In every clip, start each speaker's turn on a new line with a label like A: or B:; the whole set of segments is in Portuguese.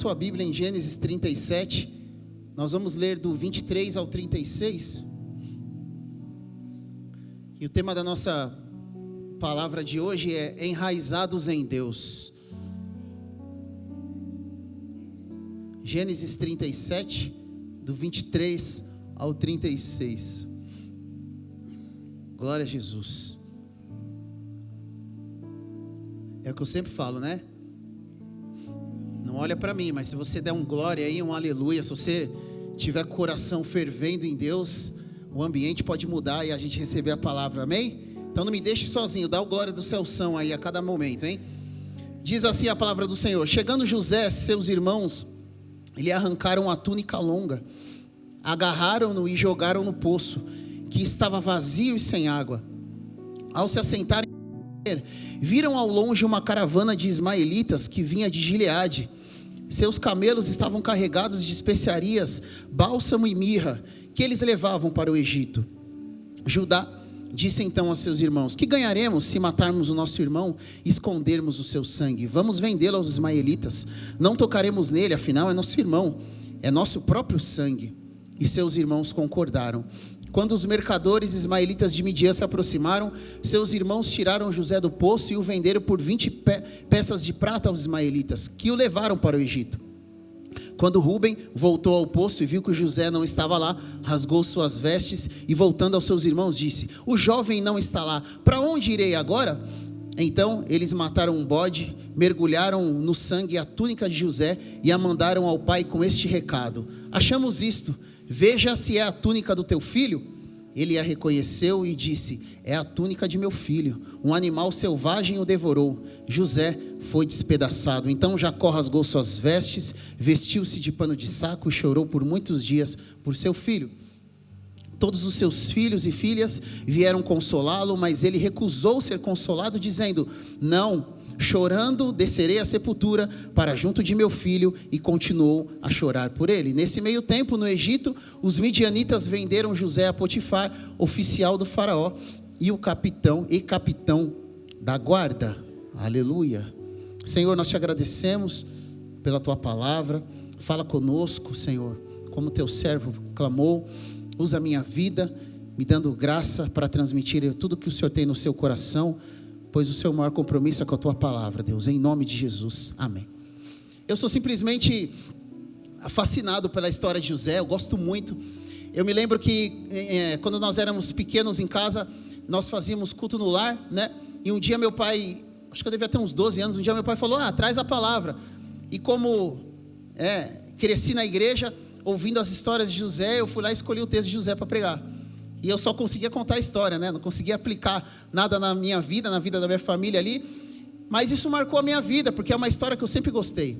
A: sua Bíblia em Gênesis 37, nós vamos ler do 23 ao 36. E o tema da nossa palavra de hoje é enraizados em Deus. Gênesis 37, do 23 ao 36. Glória a Jesus. É o que eu sempre falo, né? Não olha para mim, mas se você der um glória aí, um aleluia, se você tiver coração fervendo em Deus, o ambiente pode mudar e a gente receber a palavra, amém? Então não me deixe sozinho, dá o glória do céu são aí a cada momento, hein? Diz assim a palavra do Senhor: chegando José, seus irmãos lhe arrancaram a túnica longa, agarraram-no e jogaram no poço, que estava vazio e sem água. Ao se assentarem, viram ao longe uma caravana de ismaelitas que vinha de Gileade. Seus camelos estavam carregados de especiarias, bálsamo e mirra, que eles levavam para o Egito. Judá disse então aos seus irmãos: que ganharemos se matarmos o nosso irmão e escondermos o seu sangue? Vamos vendê-lo aos ismaelitas, não tocaremos nele, afinal é nosso irmão, é nosso próprio sangue. E seus irmãos concordaram. Quando os mercadores ismaelitas de Midian se aproximaram, seus irmãos tiraram José do poço e o venderam por 20 peças de prata aos ismaelitas, que o levaram para o Egito. Quando Rúben voltou ao poço e viu que José não estava lá, rasgou suas vestes e, voltando aos seus irmãos, disse: o jovem não está lá, para onde irei agora? Então eles mataram um bode, mergulharam no sangue a túnica de José e a mandaram ao pai com este recado: achamos isto, veja se é a túnica do teu filho. Ele a reconheceu e disse: é a túnica de meu filho, um animal selvagem o devorou. José foi despedaçado. Então Jacó rasgou suas vestes, vestiu-se de pano de saco e chorou por muitos dias por seu filho. Todos os seus filhos e filhas vieram consolá-lo, mas ele recusou ser consolado, dizendo: não, chorando descerei à sepultura para junto de meu filho, e continuou a chorar por ele. Nesse meio tempo, no Egito, os midianitas venderam José a Potifar, oficial do faraó, e capitão da guarda. Aleluia. Senhor, nós te agradecemos pela tua palavra. Fala conosco, Senhor, como teu servo clamou. Usa a minha vida, me dando graça para transmitir tudo que o Senhor tem no seu coração, pois o seu maior compromisso é com a tua palavra, Deus, em nome de Jesus, amém. Eu sou simplesmente fascinado pela história de José, eu gosto muito. Eu me lembro que quando nós éramos pequenos em casa, nós fazíamos culto no lar, né? E um dia meu pai, acho que eu devia ter uns 12 anos, um dia meu pai falou: traz a palavra. E como cresci na igreja, ouvindo as histórias de José, eu fui lá e escolhi o texto de José para pregar. E eu só conseguia contar a história, né? Não conseguia aplicar nada na minha vida, na vida da minha família ali. Mas isso marcou a minha vida, porque é uma história que eu sempre gostei.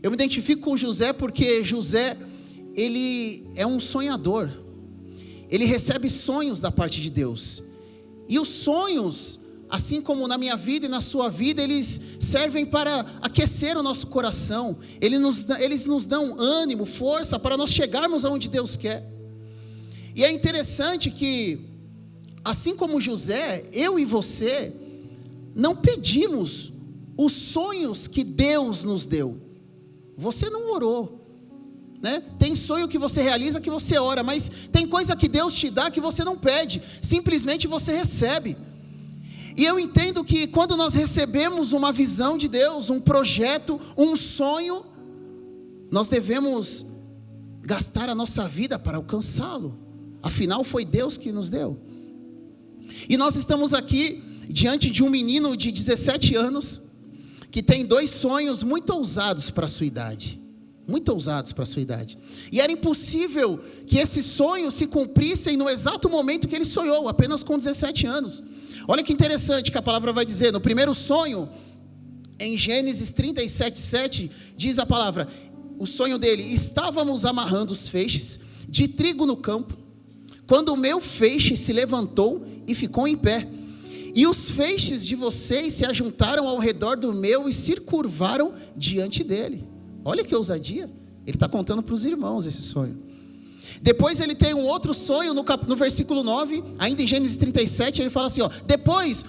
A: Eu me identifico com José porque José, ele é um sonhador. Ele recebe sonhos da parte de Deus. E os sonhos, assim como na minha vida e na sua vida, eles servem para aquecer o nosso coração. Eles nos dão ânimo, força para nós chegarmos aonde Deus quer. E é interessante que, assim como José, eu e você não pedimos os sonhos que Deus nos deu. Você não orou, né? Tem sonho que você realiza, que você ora, mas tem coisa que Deus te dá que você não pede, simplesmente você recebe. E eu entendo que quando nós recebemos uma visão de Deus, um projeto, um sonho, nós devemos gastar a nossa vida para alcançá-lo. Afinal foi Deus que nos deu. E nós estamos aqui diante de um menino de 17 anos, que tem 2 sonhos muito ousados para a sua idade. Muito ousados para a sua idade. E era impossível que esses sonhos se cumprissem no exato momento que ele sonhou, apenas com 17 anos. Olha que interessante que a palavra vai dizer. No primeiro sonho, em Gênesis 37:7, diz a palavra, o sonho dele: estávamos amarrando os feixes de trigo no campo, quando o meu feixe se levantou e ficou em pé, e os feixes de vocês se ajuntaram ao redor do meu e se curvaram diante dele. Olha que ousadia. Ele está contando para os irmãos esse sonho. Depois ele tem um outro sonho no versículo 9, ainda em Gênesis 37, ele fala assim, depois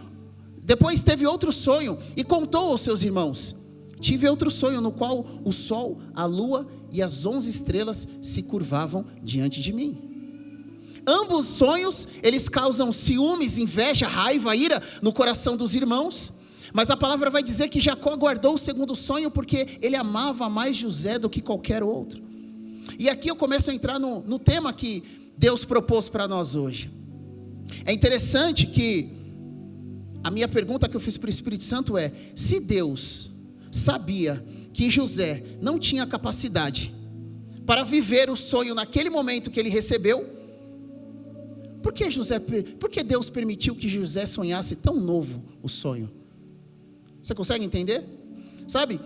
A: teve outro sonho e contou aos seus irmãos. Tive outro sonho no qual o sol, a lua e as 11 estrelas se curvavam diante de mim. Ambos sonhos, eles causam ciúmes, inveja, raiva, ira no coração dos irmãos. Mas a palavra vai dizer que Jacó guardou o segundo sonho porque ele amava mais José do que qualquer outro. E aqui eu começo a entrar no tema que Deus propôs para nós hoje. É interessante que a minha pergunta que eu fiz para o Espírito Santo é: se Deus sabia que José não tinha capacidade para viver o sonho naquele momento que ele recebeu, por que Deus permitiu que José sonhasse tão novo o sonho? Você consegue entender? Sabe,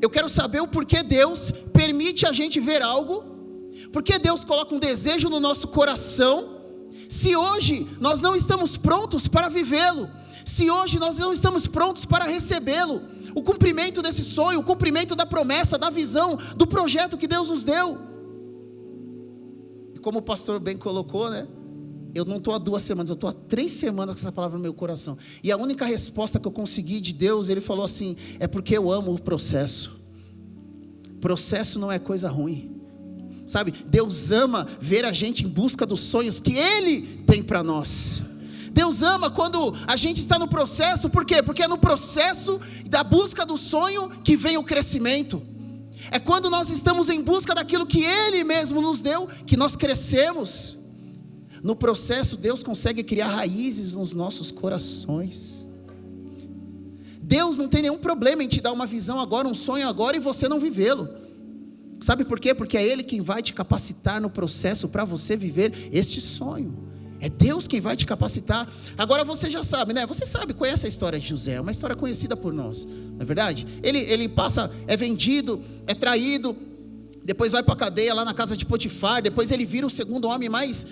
A: eu quero saber o porquê Deus permite a gente ver algo, porque Deus coloca um desejo no nosso coração, se hoje nós não estamos prontos para vivê-lo, se hoje nós não estamos prontos para recebê-lo, o cumprimento desse sonho, o cumprimento da promessa, da visão, do projeto que Deus nos deu. E como o pastor bem colocou, né? Eu não estou há 2 semanas, eu estou há 3 semanas com essa palavra no meu coração. E a única resposta que eu consegui de Deus, Ele falou assim: é porque eu amo o processo. Processo não é coisa ruim. Sabe, Deus ama ver a gente em busca dos sonhos que Ele tem para nós. Deus ama quando a gente está no processo, por quê? Porque é no processo da busca do sonho que vem o crescimento. É quando nós estamos em busca daquilo que Ele mesmo nos deu, que nós crescemos. No processo, Deus consegue criar raízes nos nossos corações. Deus não tem nenhum problema em te dar uma visão agora, um sonho agora, e você não vivê-lo. Sabe por quê? Porque é Ele quem vai te capacitar no processo para você viver este sonho. É Deus quem vai te capacitar. Agora você já sabe, né? Você sabe, conhece a história de José. É uma história conhecida por nós, não é verdade? Ele passa, é vendido, é traído, depois vai para a cadeia lá na casa de Potifar. Depois ele vira o segundo homem mais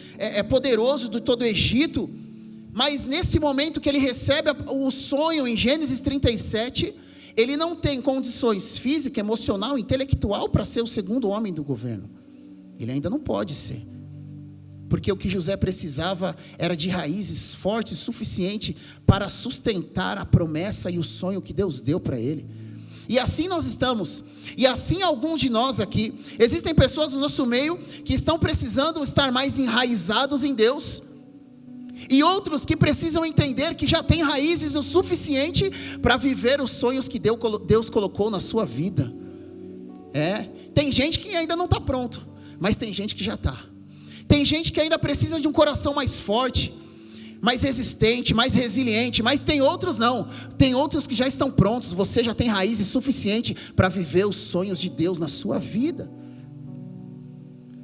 A: poderoso de todo o Egito. Mas nesse momento que ele recebe o sonho em Gênesis 37, ele não tem condições física, emocional, intelectual para ser o segundo homem do governo. Ele ainda não pode ser. Porque o que José precisava era de raízes fortes, suficiente para sustentar a promessa e o sonho que Deus deu para ele. E assim nós estamos, e assim alguns de nós aqui, existem pessoas no nosso meio que estão precisando estar mais enraizados em Deus, e outros que precisam entender que já tem raízes o suficiente para viver os sonhos que Deus colocou na sua vida. Tem gente que ainda não está pronto, mas tem gente que já está. Tem gente que ainda precisa de um coração mais forte, mais resistente, mais resiliente, mas tem outros não. Tem outros que já estão prontos. Você já tem raízes suficiente para viver os sonhos de Deus na sua vida.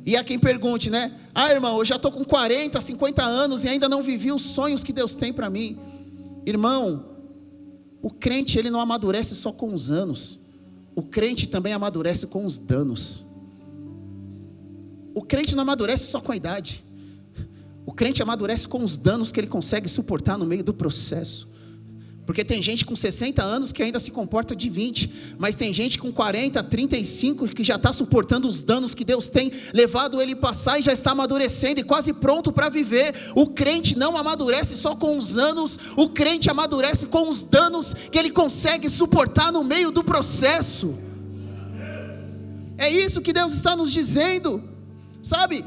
A: E há quem pergunte, né? Irmão, eu já estou com 40, 50 anos e ainda não vivi os sonhos que Deus tem para mim. Irmão, o crente ele não amadurece só com os anos. O crente também amadurece com os danos. O crente não amadurece só com a idade. O crente amadurece com os danos que ele consegue suportar no meio do processo. Porque tem gente com 60 anos que ainda se comporta de 20. Mas tem gente com 40, 35 que já está suportando os danos que Deus tem levado ele passar e já está amadurecendo e quase pronto para viver. O crente não amadurece só com os anos. O crente amadurece com os danos que ele consegue suportar no meio do processo. É isso que Deus está nos dizendo. Sabe,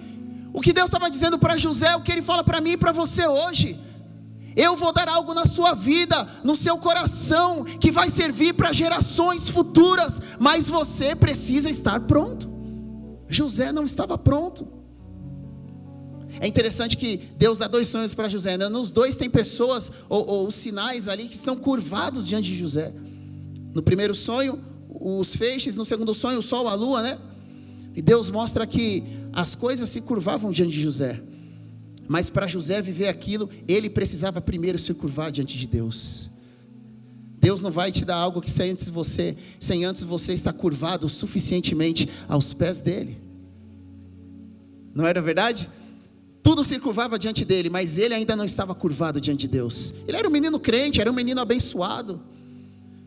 A: o que Deus estava dizendo para José, é o que Ele fala para mim e para você hoje. Eu vou dar algo na sua vida, no seu coração, que vai servir para gerações futuras, mas você precisa estar pronto. José não estava pronto. É interessante que Deus dá 2 sonhos para José, né? Nos 2 tem pessoas, ou sinais ali, que estão curvados diante de José. No primeiro sonho, os feixes. No segundo sonho, o sol, a lua, né? E Deus mostra que as coisas se curvavam diante de José. Mas para José viver aquilo, ele precisava primeiro se curvar diante de Deus. Deus não vai te dar algo que sem antes você estar curvado suficientemente aos pés dele. Não era verdade? Tudo se curvava diante dele, mas ele ainda não estava curvado diante de Deus. Ele era um menino crente, era um menino abençoado.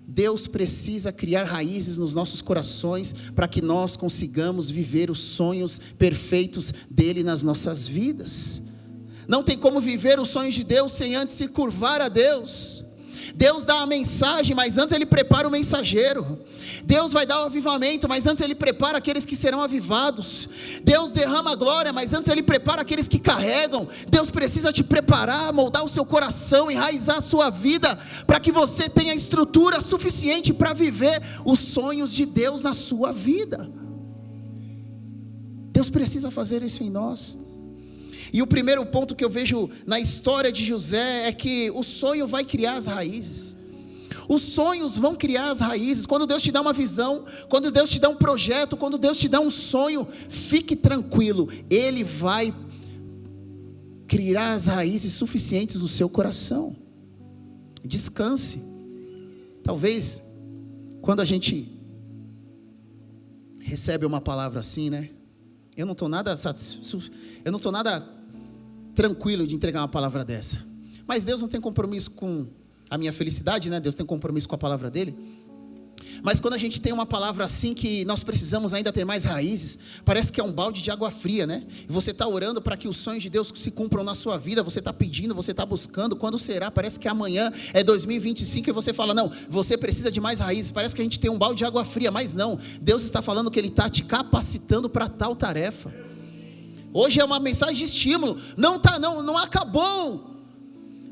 A: Deus precisa criar raízes nos nossos corações para que nós consigamos viver os sonhos perfeitos dele nas nossas vidas. Não tem como viver os sonhos de Deus sem antes se curvar a Deus. Deus dá a mensagem, mas antes Ele prepara o mensageiro. Deus vai dar o avivamento, mas antes Ele prepara aqueles que serão avivados. Deus derrama a glória, mas antes Ele prepara aqueles que carregam. Deus precisa te preparar, moldar o seu coração, enraizar a sua vida, para que você tenha estrutura suficiente para viver os sonhos de Deus na sua vida. Deus precisa fazer isso em nós. E o primeiro ponto que eu vejo na história de José é que o sonho vai criar as raízes. Os sonhos vão criar as raízes. Quando Deus te dá uma visão, quando Deus te dá um projeto, quando Deus te dá um sonho, fique tranquilo, Ele vai criar as raízes suficientes do seu coração. Descanse. Talvez quando a gente recebe uma palavra assim, né? Eu não estou nada tranquilo de entregar uma palavra dessa. Mas Deus não tem compromisso com a minha felicidade, né? Deus tem compromisso com a palavra dele. Mas quando a gente tem uma palavra assim, que nós precisamos ainda ter mais raízes, parece que é um balde de água fria, né? E você está orando para que os sonhos de Deus se cumpram na sua vida, você está pedindo, você está buscando, quando será? Parece que amanhã é 2025 e você fala, não, você precisa de mais raízes. Parece que a gente tem um balde de água fria, mas não, Deus está falando que Ele está te capacitando para tal tarefa. Hoje é uma mensagem de estímulo, não acabou.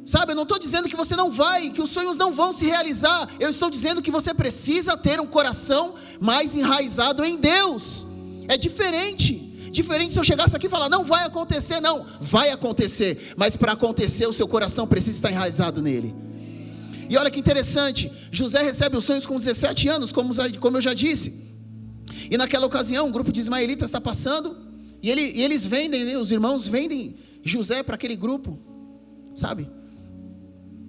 A: Sabe, eu não estou dizendo que você não vai, que os sonhos não vão se realizar. Eu estou dizendo que você precisa ter um coração mais enraizado em Deus. É diferente. Diferente se eu chegasse aqui e falar, não vai acontecer, não. Vai acontecer, mas para acontecer o seu coração precisa estar enraizado nele. E olha que interessante, José recebe os sonhos com 17 anos, como eu já disse. E naquela ocasião, um grupo de ismaelitas está passando, e eles vendem, né, os irmãos vendem José para aquele grupo, sabe?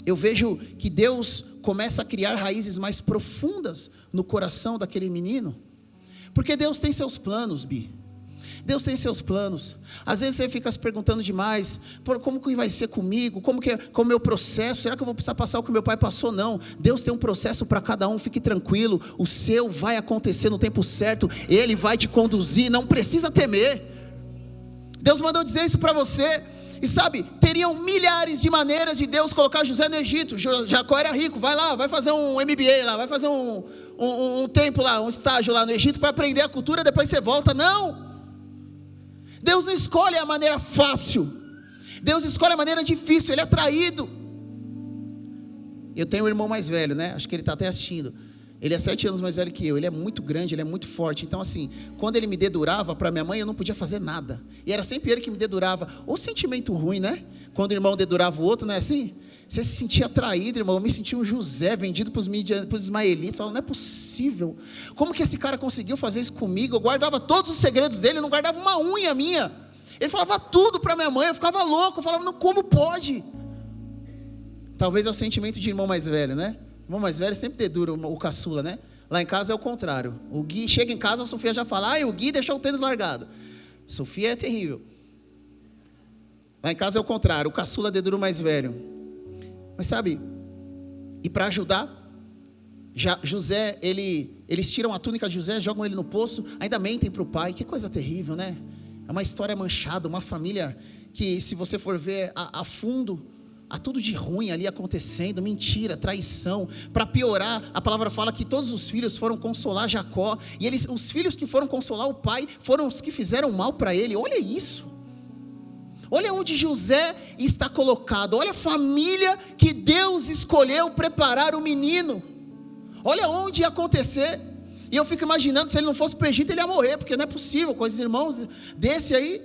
A: Eu vejo que Deus começa a criar raízes mais profundas no coração daquele menino, porque Deus tem seus planos, Bi. Deus tem seus planos. Às vezes você fica se perguntando demais, como que vai ser comigo, como é o meu processo, será que eu vou precisar passar o que meu pai passou? Não, Deus tem um processo para cada um, fique tranquilo, o seu vai acontecer no tempo certo, Ele vai te conduzir, não precisa temer. Deus mandou dizer isso para você. E sabe, teriam milhares de maneiras de Deus colocar José no Egito. Jacó era rico, vai lá, vai fazer um MBA lá, vai fazer um tempo lá, um estágio lá no Egito para aprender a cultura, depois você volta. Não, Deus não escolhe a maneira fácil, Deus escolhe a maneira difícil. Ele é traído. Eu tenho um irmão mais velho, né? Acho que ele está até assistindo. Ele é 7 anos mais velho que eu, ele é muito grande, ele é muito forte. Então assim, quando ele me dedurava para minha mãe, eu não podia fazer nada. E era sempre ele que me dedurava. O sentimento ruim, né? Quando o irmão dedurava o outro, não é assim? Você se sentia traído, irmão. Eu me sentia um José vendido para os ismaelitas. Não é possível. Como que esse cara conseguiu fazer isso comigo? Eu guardava todos os segredos dele, eu não guardava uma unha minha. Ele falava tudo para minha mãe, eu ficava louco. Eu falava, não, como pode? Talvez é o sentimento de irmão mais velho, né? O irmão mais velho sempre dedura o caçula, né? Lá em casa é o contrário. O Gui chega em casa, a Sofia já fala, o Gui deixou o tênis largado. Sofia é terrível. Lá em casa é o contrário, o caçula dedura o mais velho. Mas sabe, e para ajudar, José, eles tiram a túnica de José, jogam ele no poço, ainda mentem para o pai. Que coisa terrível, né? É uma história manchada, uma família que, se você for ver a fundo, há tudo de ruim ali acontecendo, mentira, traição. Para piorar, a palavra fala que todos os filhos foram consolar Jacó, e os filhos que foram consolar o pai foram os que fizeram mal para ele. Olha isso, olha onde José está colocado, olha a família que Deus escolheu preparar o menino, olha onde ia acontecer. E eu fico imaginando, se ele não fosse para o Egito, ele ia morrer, porque não é possível, com esses irmãos desse aí.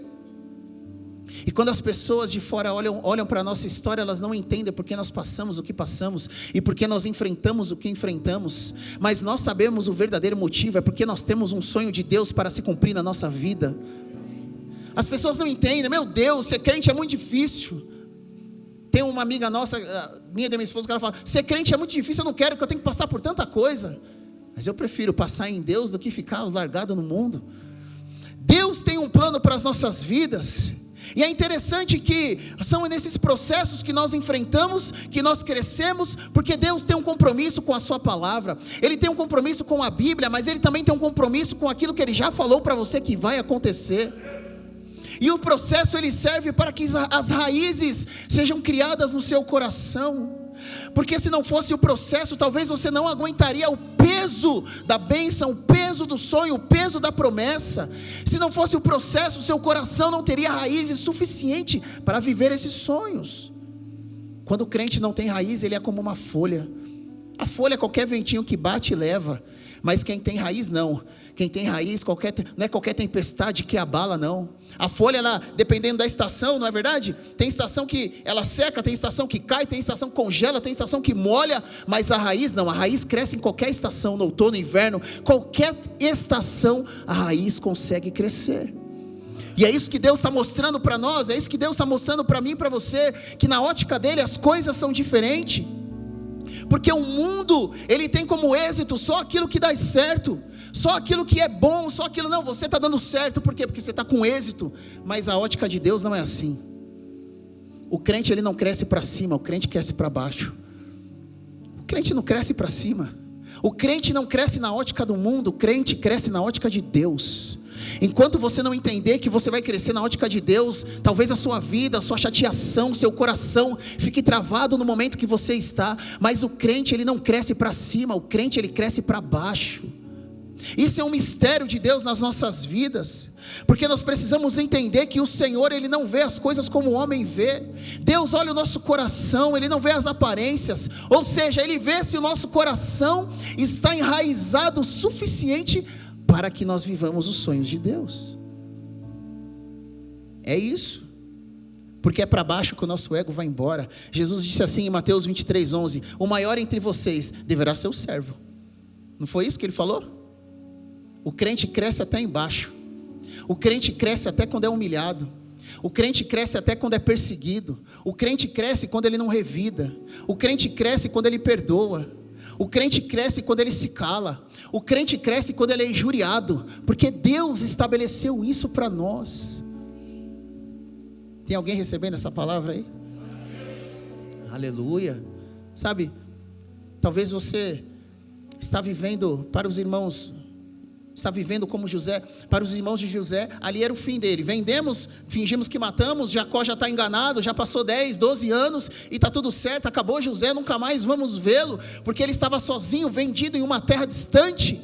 A: E quando as pessoas de fora olham para a nossa história, elas não entendem porque nós passamos o que passamos e porque nós enfrentamos o que enfrentamos. Mas nós sabemos o verdadeiro motivo, é porque nós temos um sonho de Deus para se cumprir na nossa vida. As pessoas não entendem, meu Deus, ser crente é muito difícil. Tem uma amiga nossa, minha e da minha esposa, que ela fala, ser crente é muito difícil, eu não quero, porque eu tenho que passar por tanta coisa. Mas eu prefiro passar em Deus do que ficar largado no mundo. Deus tem um plano para as nossas vidas. E é interessante que são nesses processos que nós enfrentamos, que nós crescemos, porque Deus tem um compromisso com a sua palavra. Ele tem um compromisso com a Bíblia, mas Ele também tem um compromisso com aquilo que Ele já falou para você que vai acontecer. E o processo ele serve para que as raízes sejam criadas no seu coração. Porque se não fosse o processo, talvez você não aguentaria o peso da bênção, o peso do sonho, o peso da promessa. Se não fosse o processo, seu coração não teria raízes suficiente para viver esses sonhos. Quando o crente não tem raiz, ele é como uma folha. A folha, qualquer ventinho que bate leva, mas quem tem raiz não. Quem tem raiz, não é qualquer tempestade que abala, não. A folha, ela, dependendo da estação, não é verdade? Tem estação que ela seca, tem estação que cai, tem estação que congela, tem estação que molha, mas a raiz não. A raiz cresce em qualquer estação, no outono, inverno, qualquer estação a raiz consegue crescer. E é isso que Deus está mostrando para nós, é isso que Deus está mostrando para mim e para você, que na ótica dele as coisas são diferentes. Porque o mundo, ele tem como êxito só aquilo que dá certo, só aquilo que é bom, só aquilo, não, você está dando certo, por quê? Porque você está com êxito, mas a ótica de Deus não é assim. O crente, ele não cresce para cima, o crente cresce para baixo. O crente não cresce para cima, o crente não cresce na ótica do mundo, o crente cresce na ótica de Deus. Enquanto você não entender que você vai crescer na ótica de Deus, talvez a sua vida, a sua chateação, seu coração fique travado no momento que você está. Mas o crente, ele não cresce para cima, o crente, ele cresce para baixo. Isso é um mistério de Deus nas nossas vidas, porque nós precisamos entender que o Senhor, ele não vê as coisas como o homem vê. Deus olha o nosso coração, ele não vê as aparências, ou seja, ele vê se o nosso coração está enraizado o suficiente para que nós vivamos os sonhos de Deus. É isso, porque é para baixo que o nosso ego vai embora. Jesus disse assim em Mateus 23:11: o maior entre vocês deverá ser o servo. Não foi isso que ele falou? O crente cresce até embaixo, o crente cresce até quando é humilhado, o crente cresce até quando é perseguido, o crente cresce quando ele não revida, o crente cresce quando ele perdoa, o crente cresce quando ele se cala, o crente cresce quando ele é injuriado, porque Deus estabeleceu isso para nós. Tem alguém recebendo essa palavra aí? Aleluia. Sabe, talvez você está vivendo para os irmãos, está vivendo como José. Para os irmãos de José, ali era o fim dele. Vendemos, fingimos que matamos, Jacó já está enganado, já passou 10, 12 anos e está tudo certo, acabou José, nunca mais vamos vê-lo, porque ele estava sozinho, vendido em uma terra distante.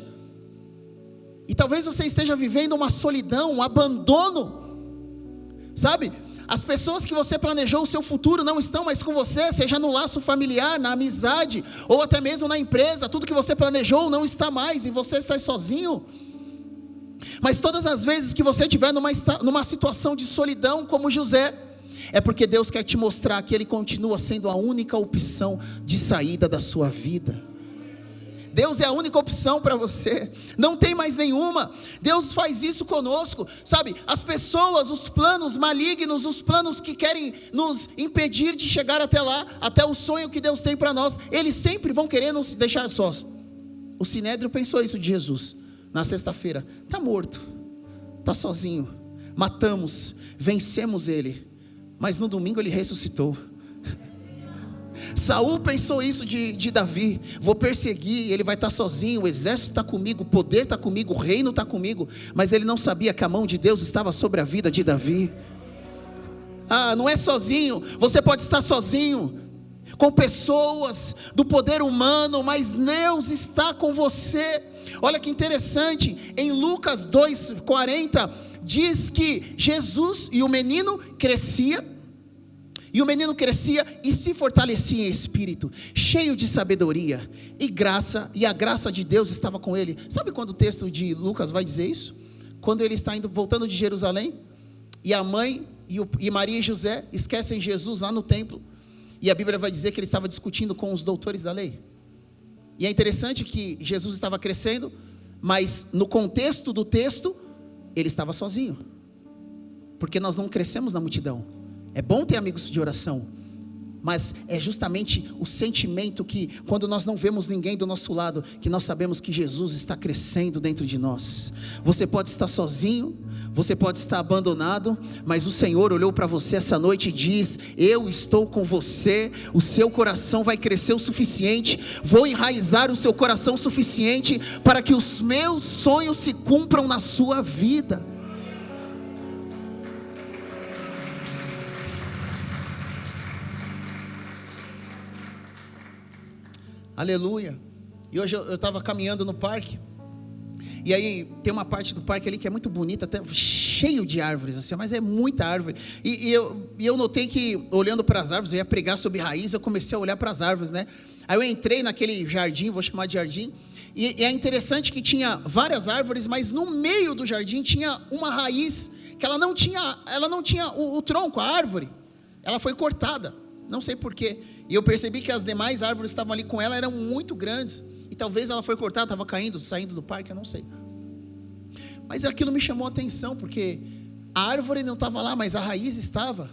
A: E talvez você esteja vivendo uma solidão, um abandono, sabe? As pessoas que você planejou o seu futuro não estão mais com você, seja no laço familiar, na amizade, ou até mesmo na empresa. Tudo que você planejou não está mais, e você está sozinho. Mas todas as vezes que você estiver numa situação de solidão como José, é porque Deus quer te mostrar que Ele continua sendo a única opção de saída da sua vida. Deus é a única opção para você, não tem mais nenhuma. Deus faz isso conosco, sabe? As pessoas, os planos malignos, os planos que querem nos impedir de chegar até lá, até o sonho que Deus tem para nós, eles sempre vão querer nos deixar sós. O Sinédrio pensou isso de Jesus na sexta-feira: está morto, está sozinho, matamos, vencemos ele, mas no domingo ele ressuscitou. Saul pensou isso de Davi: vou perseguir, ele vai estar sozinho, o exército está comigo, o poder está comigo, o reino está comigo. Mas ele não sabia que a mão de Deus estava sobre a vida de Davi. Não é sozinho, você pode estar sozinho, com pessoas do poder humano, mas Deus está com você. Olha que interessante, em Lucas 2:40 diz que Jesus e o menino crescia, e se fortalecia em espírito, cheio de sabedoria e graça, e a graça de Deus estava com ele. Sabe quando o texto de Lucas vai dizer isso? Quando ele está voltando de Jerusalém, e a mãe e Maria e José esquecem Jesus lá no templo, e a Bíblia vai dizer que ele estava discutindo com os doutores da lei. E é interessante que Jesus estava crescendo, mas no contexto do texto, ele estava sozinho, porque nós não crescemos na multidão. É bom ter amigos de oração, mas é justamente o sentimento que, quando nós não vemos ninguém do nosso lado, que nós sabemos que Jesus está crescendo dentro de nós. Você pode estar sozinho, você pode estar abandonado, mas o Senhor olhou para você essa noite e diz: eu estou com você, o seu coração vai crescer o suficiente, vou enraizar o seu coração o suficiente para que os meus sonhos se cumpram na sua vida. Aleluia. E hoje eu estava caminhando no parque. E aí tem uma parte do parque ali que é muito bonita, até cheio de árvores, assim, mas é muita árvore. E eu notei que, olhando para as árvores, eu ia pregar sobre raiz, eu comecei a olhar para as árvores, né? Aí eu entrei naquele jardim, vou chamar de jardim, e é interessante que tinha várias árvores, mas no meio do jardim tinha uma raiz que ela não tinha o tronco, a árvore. Ela foi cortada, não sei porquê. E eu percebi que as demais árvores que estavam ali com ela eram muito grandes. E talvez ela foi cortada, estava caindo, saindo do parque, eu não sei. Mas aquilo me chamou a atenção, porque a árvore não estava lá, mas a raiz estava.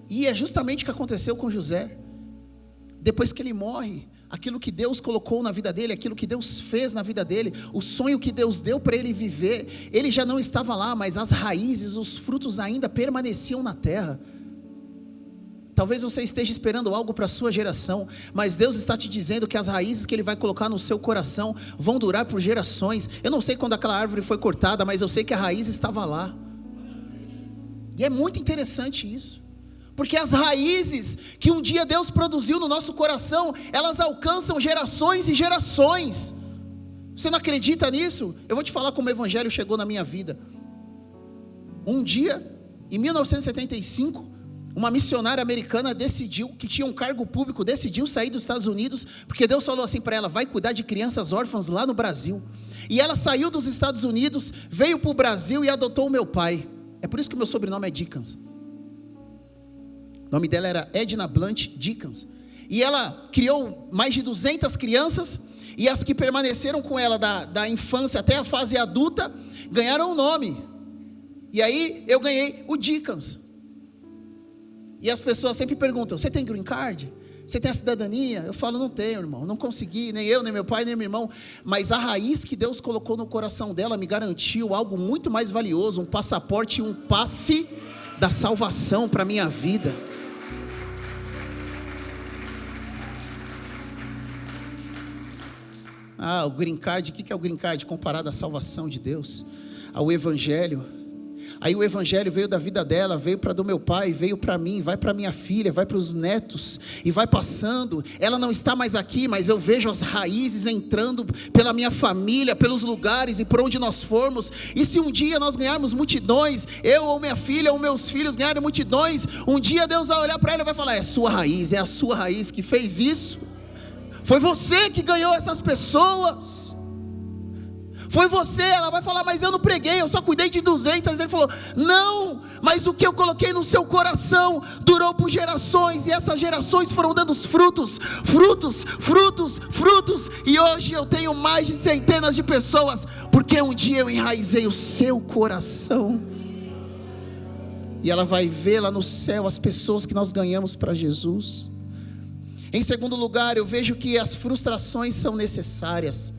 A: E é justamente o que aconteceu com José. Depois que ele morre, aquilo que Deus colocou na vida dele, aquilo que Deus fez na vida dele, o sonho que Deus deu para ele viver, ele já não estava lá, mas as raízes, os frutos ainda permaneciam na terra. Talvez você esteja esperando algo para a sua geração, mas Deus está te dizendo que as raízes que Ele vai colocar no seu coração vão durar por gerações. Eu não sei quando aquela árvore foi cortada, mas eu sei que a raiz estava lá. E é muito interessante isso, porque as raízes que um dia Deus produziu no nosso coração, elas alcançam gerações e gerações. Você não acredita nisso? Eu vou te falar como o Evangelho chegou na minha vida. Um dia, em 1975, uma missionária americana decidiu, que tinha um cargo público, decidiu sair dos Estados Unidos, porque Deus falou assim para ela: vai cuidar de crianças órfãs lá no Brasil. E ela saiu dos Estados Unidos, veio para o Brasil e adotou o meu pai. É por isso que o meu sobrenome é Dickens. O nome dela era Edna Blunt Dickens. E ela criou mais de 200 crianças, e as que permaneceram com ela da infância até a fase adulta, ganharam o nome. E aí eu ganhei o Dickens. E as pessoas sempre perguntam: você tem green card? Você tem a cidadania? Eu falo: não tenho, irmão, não consegui, nem eu, nem meu pai, nem meu irmão. Mas a raiz que Deus colocou no coração dela me garantiu algo muito mais valioso, um passaporte e um passe da salvação para a minha vida. O green card, o que é o green card? Comparado à salvação de Deus, ao Evangelho. Aí o Evangelho veio da vida dela, veio para do meu pai, veio para mim, vai para minha filha, vai para os netos, e vai passando. Ela não está mais aqui, mas eu vejo as raízes entrando pela minha família, pelos lugares e por onde nós formos. E se um dia nós ganharmos multidões, eu ou minha filha ou meus filhos ganharem multidões, um dia Deus vai olhar para ela e vai falar: é sua raiz, é a sua raiz que fez isso. Foi você que ganhou essas pessoas. Foi você. Ela vai falar: mas eu não preguei, eu só cuidei de 200. Ele falou: não, mas o que eu coloquei no seu coração durou por gerações, e essas gerações foram dando frutos, e hoje eu tenho mais de centenas de pessoas, porque um dia eu enraizei o seu coração. E ela vai ver lá no céu as pessoas que nós ganhamos para Jesus. Em segundo lugar, eu vejo que as frustrações são necessárias.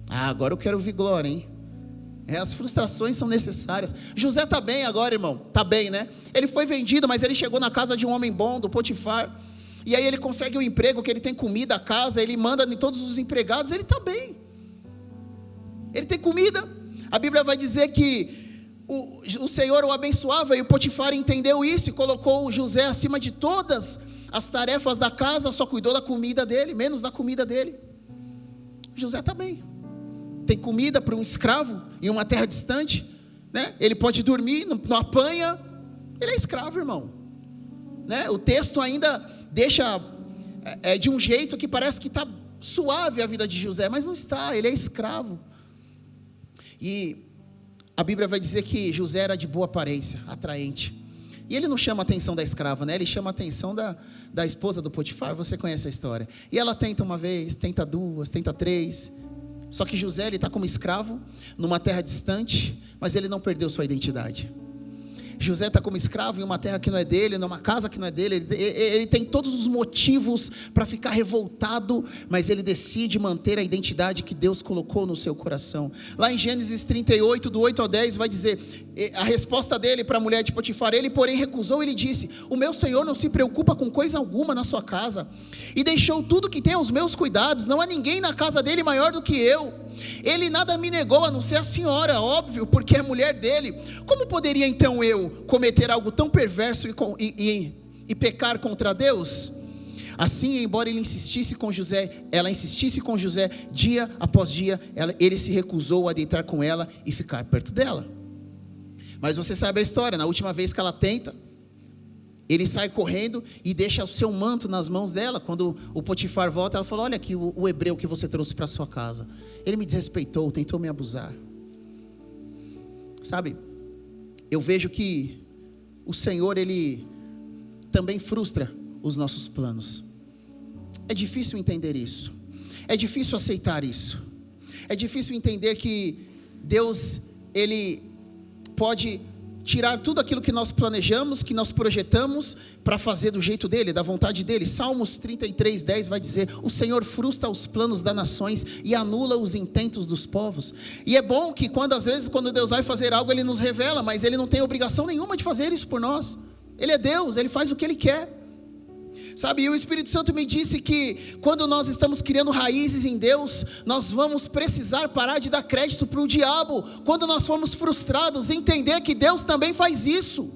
A: Agora eu quero ouvir glória, hein? As frustrações são necessárias. José está bem agora, irmão. Está bem, né? Ele foi vendido, mas ele chegou na casa de um homem bom, do Potifar. E aí ele consegue um emprego, que ele tem comida, a casa, ele manda em todos os empregados, ele está bem. Ele tem comida. A Bíblia vai dizer que o Senhor o abençoava, e o Potifar entendeu isso e colocou o José acima de todas as tarefas da casa, só cuidou da comida dele, menos da comida dele. José está bem. Tem comida para um escravo em uma terra distante, né? Ele pode dormir, não apanha. Ele é escravo, irmão, né? O texto ainda deixa de um jeito que parece que está suave a vida de José, mas não está. Ele é escravo. E a Bíblia vai dizer que José era de boa aparência, atraente. E ele não chama a atenção da escrava, né? Ele chama a atenção da esposa do Potifar. Você conhece a história. E ela tenta uma vez, tenta duas, tenta três. Só que José, ele está como escravo numa terra distante, mas ele não perdeu sua identidade. José está como escravo em uma terra que não é dele, numa casa que não é dele. Ele tem todos os motivos para ficar revoltado, mas ele decide manter a identidade que Deus colocou no seu coração. Lá em Gênesis 38, do 8 ao 10, vai dizer a resposta dele para a mulher de Potifar. Ele, porém, recusou. Ele disse: o meu senhor não se preocupa com coisa alguma na sua casa, e deixou tudo que tem aos meus cuidados. Não há ninguém na casa dele maior do que eu. Ele nada me negou, a não ser a senhora, óbvio, porque é mulher dele. Como poderia então eu cometer algo tão perverso e pecar contra Deus? Assim, embora ela insistisse com José, dia após dia, ele se recusou a deitar com ela e ficar perto dela. Mas você sabe a história, na última vez que ela tenta, ele sai correndo e deixa o seu manto nas mãos dela. Quando o Potifar volta, ela fala: olha aqui o hebreu que você trouxe para sua casa. Ele me desrespeitou, tentou me abusar. Sabe, eu vejo que o Senhor, Ele também frustra os nossos planos. É difícil entender isso. É difícil aceitar isso. É difícil entender que Deus, Ele pode tirar tudo aquilo que nós planejamos, que nós projetamos, para fazer do jeito dele, da vontade dele. Salmos 33:10 vai dizer: o Senhor frustra os planos das nações e anula os intentos dos povos. E é bom que às vezes quando Deus vai fazer algo, Ele nos revela, mas Ele não tem obrigação nenhuma de fazer isso por nós. Ele é Deus, Ele faz o que Ele quer. Sabe, e o Espírito Santo me disse que quando nós estamos criando raízes em Deus, nós vamos precisar parar de dar crédito para o diabo. Quando nós formos frustrados, entender que Deus também faz isso.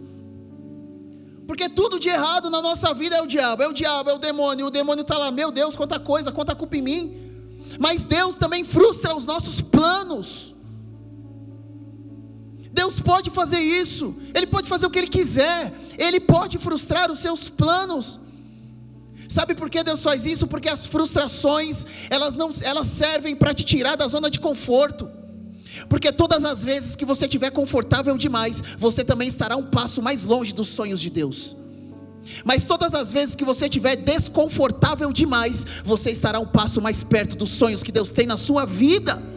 A: Porque tudo de errado na nossa vida é o diabo, é o demônio está lá: meu Deus, quanta coisa, quanta culpa em mim. Mas Deus também frustra os nossos planos. Deus pode fazer isso, Ele pode fazer o que Ele quiser, Ele pode frustrar os seus planos. Sabe por que Deus faz isso? Porque as frustrações, elas servem para te tirar da zona de conforto. Porque todas as vezes que você estiver confortável demais, você também estará um passo mais longe dos sonhos de Deus. Mas todas as vezes que você estiver desconfortável demais, você estará um passo mais perto dos sonhos que Deus tem na sua vida.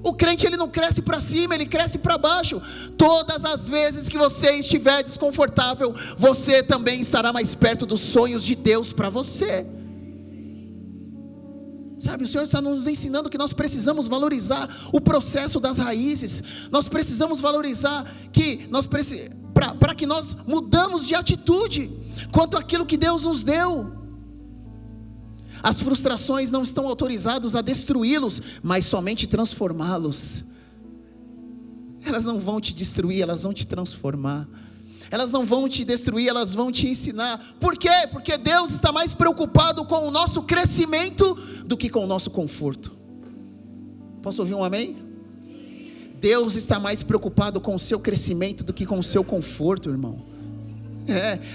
A: O crente, ele não cresce para cima, ele cresce para baixo. Todas as vezes que você estiver desconfortável, você também estará mais perto dos sonhos de Deus para você. Sabe, o Senhor está nos ensinando que nós precisamos valorizar o processo das raízes. Nós precisamos valorizar para que nós mudamos de atitude quanto àquilo que Deus nos deu. As frustrações não estão autorizadas a destruí-los, mas somente transformá-los. Elas não vão te destruir, elas vão te transformar. Elas não vão te destruir, elas vão te ensinar. Por quê? Porque Deus está mais preocupado com o nosso crescimento do que com o nosso conforto. Posso ouvir um amém? Deus está mais preocupado com o seu crescimento do que com o seu conforto, irmão.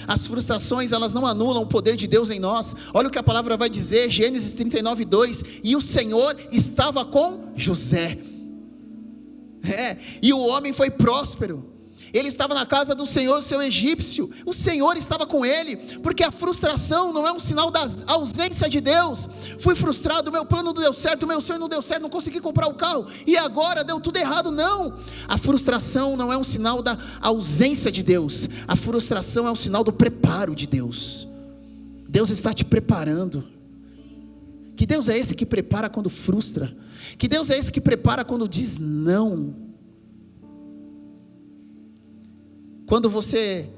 A: As frustrações, elas não anulam o poder de Deus em nós. Olha o que a palavra vai dizer, Gênesis 39:2: e o Senhor estava com José, e o homem foi próspero. Ele estava na casa do Senhor, seu egípcio. O Senhor estava com ele. Porque a frustração não é um sinal da ausência de Deus. Fui frustrado, meu plano não deu certo, meu sonho não deu certo, não consegui comprar o carro, e agora deu tudo errado. Não, a frustração não é um sinal da ausência de Deus. A frustração é um sinal do preparo de Deus. Deus está te preparando. Que Deus é esse que prepara quando frustra? Que Deus é esse que prepara quando diz não? Quando você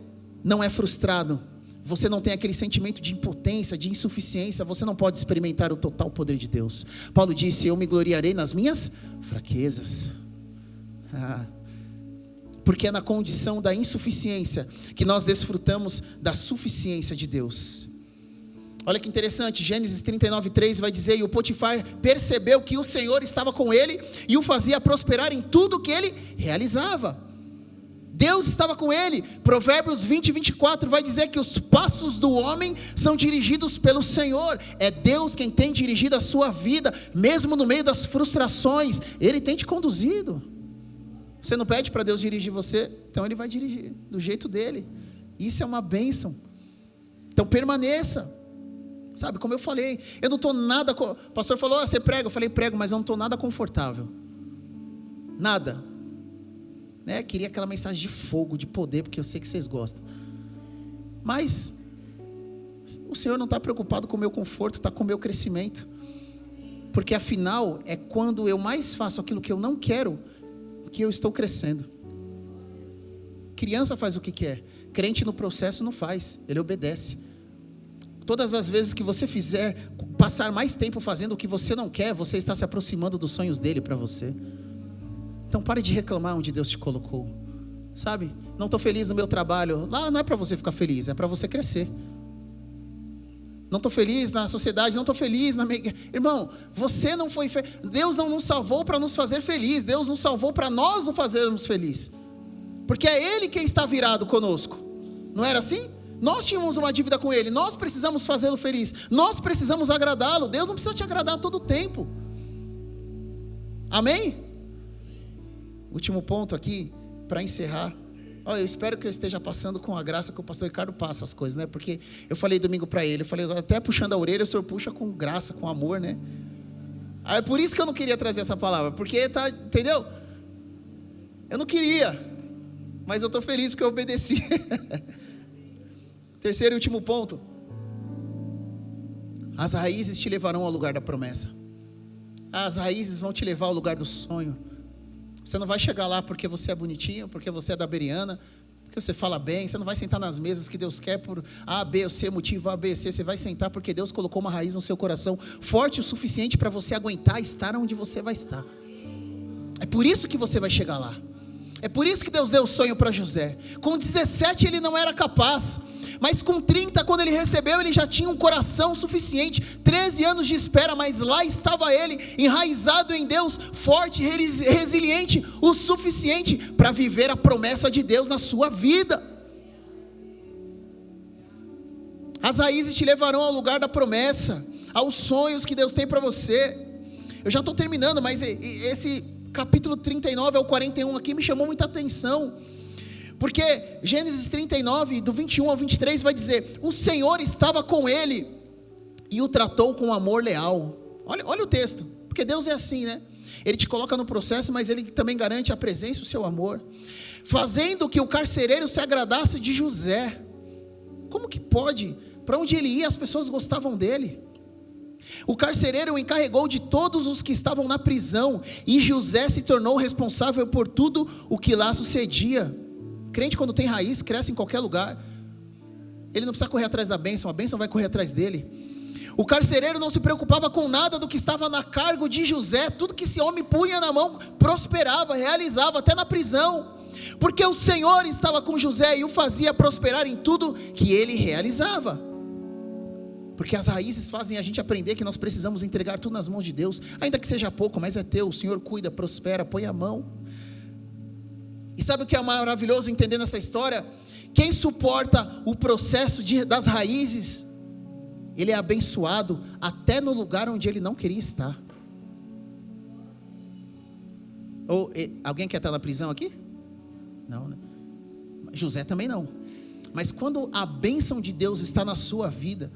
A: não é frustrado, você não tem aquele sentimento de impotência, de insuficiência, você não pode experimentar o total poder de Deus. Paulo disse: eu me gloriarei nas minhas fraquezas. Porque é na condição da insuficiência que nós desfrutamos da suficiência de Deus. Olha que interessante, Gênesis 39:3 vai dizer: e o Potifar percebeu que o Senhor estava com ele e o fazia prosperar em tudo que ele realizava. Deus estava com ele. Provérbios 20:24 vai dizer que os passos do homem são dirigidos pelo Senhor. É Deus quem tem dirigido a sua vida, mesmo no meio das frustrações. Ele tem te conduzido. Você não pede para Deus dirigir você, então Ele vai dirigir do jeito dele. Isso é uma bênção. Então permaneça. Sabe, como eu falei, eu não estou nada... O pastor falou: você prega? Eu falei: prego, mas eu não estou nada confortável. Nada. Queria aquela mensagem de fogo, de poder, porque eu sei que vocês gostam. Mas o Senhor não está preocupado com o meu conforto, está com o meu crescimento. Porque afinal, é quando eu mais faço aquilo que eu não quero, que eu estou crescendo. Criança faz o que quer, crente no processo não faz, ele obedece. Todas as vezes que você passar mais tempo fazendo o que você não quer, você está se aproximando dos sonhos dele para você. Então pare de reclamar onde Deus te colocou. Sabe, não estou feliz no meu trabalho. Lá não é para você ficar feliz, é para você crescer. Não estou feliz na sociedade, não estou feliz na minha... Irmão, você não foi Deus não nos salvou para nos fazer feliz. Deus nos salvou para nós nos fazermos feliz. Porque é Ele quem está virado conosco. Não era assim? Nós tínhamos uma dívida com Ele, nós precisamos fazê-lo feliz, nós precisamos agradá-lo. Deus não precisa te agradar todo o tempo. Amém? Último ponto aqui, para encerrar. Eu espero que eu esteja passando com a graça que o pastor Ricardo passa as coisas, né? Porque eu falei domingo para ele, eu falei, até puxando a orelha, o senhor puxa com graça, com amor, né? É por isso que eu não queria trazer essa palavra, porque tá, entendeu? Eu não queria, mas eu estou feliz porque eu obedeci. Terceiro e último ponto. As raízes te levarão ao lugar da promessa. As raízes vão te levar ao lugar do sonho. Você não vai chegar lá porque você é bonitinho, porque você é da Beriana, porque você fala bem. Você não vai sentar nas mesas que Deus quer por A, B ou C, motivo A, B, C. Você vai sentar porque Deus colocou uma raiz no seu coração forte o suficiente para você aguentar estar onde você vai estar. É por isso que você vai chegar lá. É por isso que Deus deu o sonho para José. Com 17 ele não era capaz, mas com 30, quando ele recebeu, ele já tinha um coração suficiente. 13 anos de espera, mas lá estava ele, enraizado em Deus, forte, resiliente, o suficiente para viver a promessa de Deus na sua vida. As raízes te levarão ao lugar da promessa, aos sonhos que Deus tem para você. Eu já estou terminando, mas esse capítulo 39 ao 41 aqui me chamou muita atenção. Porque Gênesis 39, do 21 ao 23 vai dizer: o Senhor estava com ele e o tratou com amor leal. Olha o texto, porque Deus é assim, né? Ele te coloca no processo, mas Ele também garante a presença e o seu amor, fazendo que o carcereiro se agradasse de José. Como que pode? Para onde ele ia, as pessoas gostavam dele. O carcereiro o encarregou de todos os que estavam na prisão, e José se tornou responsável por tudo o que lá sucedia. Crente, quando tem raiz, cresce em qualquer lugar. Ele não precisa correr atrás da bênção, a bênção vai correr atrás dele. O carcereiro não se preocupava com nada do que estava na cargo de José. Tudo que esse homem punha na mão, prosperava, realizava, até na prisão. Porque o Senhor estava com José e o fazia prosperar em tudo que ele realizava. Porque as raízes fazem a gente aprender que nós precisamos entregar tudo nas mãos de Deus. Ainda que seja pouco, mas é teu. O Senhor cuida, prospera, põe a mão. E sabe o que é maravilhoso entender nessa história? Quem suporta o processo das raízes, ele é abençoado até no lugar onde ele não queria estar. Ou alguém quer estar na prisão aqui? Não, né? José também não. Mas quando a bênção de Deus está na sua vida,